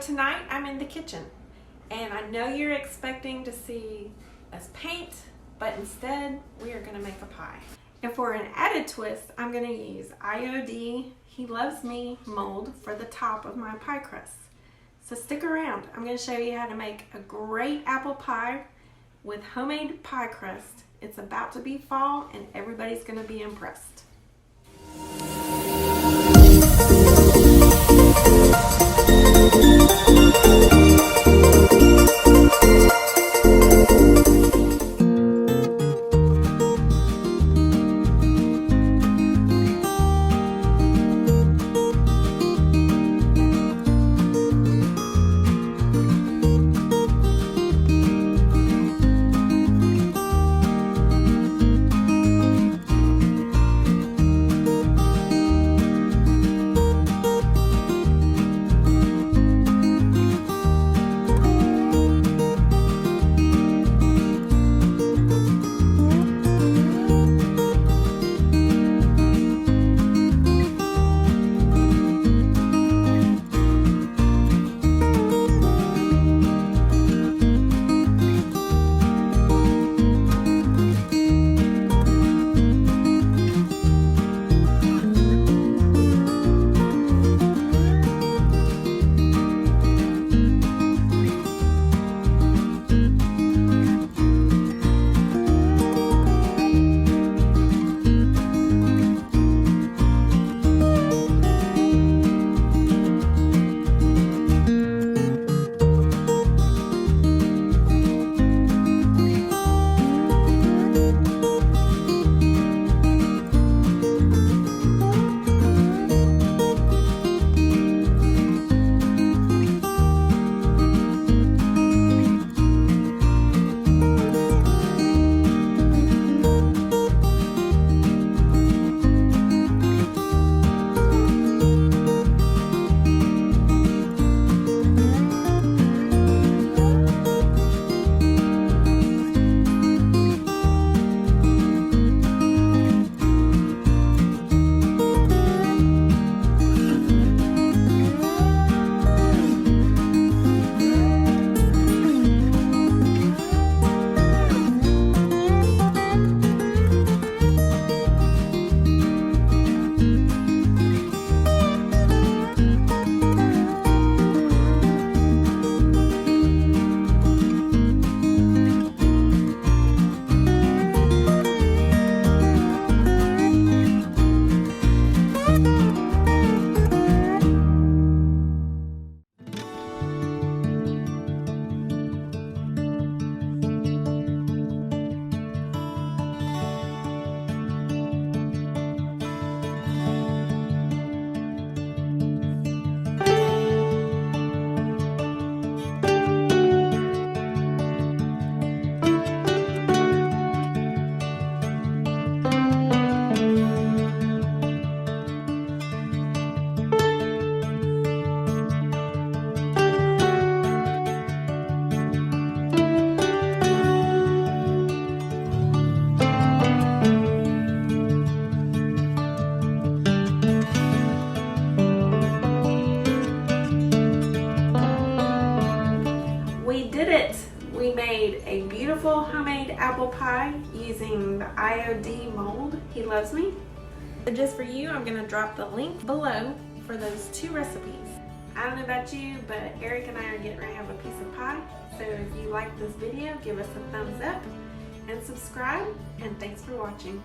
tonight I'm in the kitchen, and I know you're expecting to see us paint, but instead we are going to make a pie. And for an added twist, I'm going to use IOD He Loves Me mold for the top of my pie crust. So stick around. I'm going to show you how to make a great apple pie with homemade pie crust. It's about to be fall and everybody's going to be impressed. We made a beautiful homemade apple pie using the IOD mold He Loves Me. So just for you, I'm going to drop the link below for those two recipes. I don't know about you, but Eric and I are getting ready to have a piece of pie. So if you like this video, give us a thumbs up and subscribe, and thanks for watching.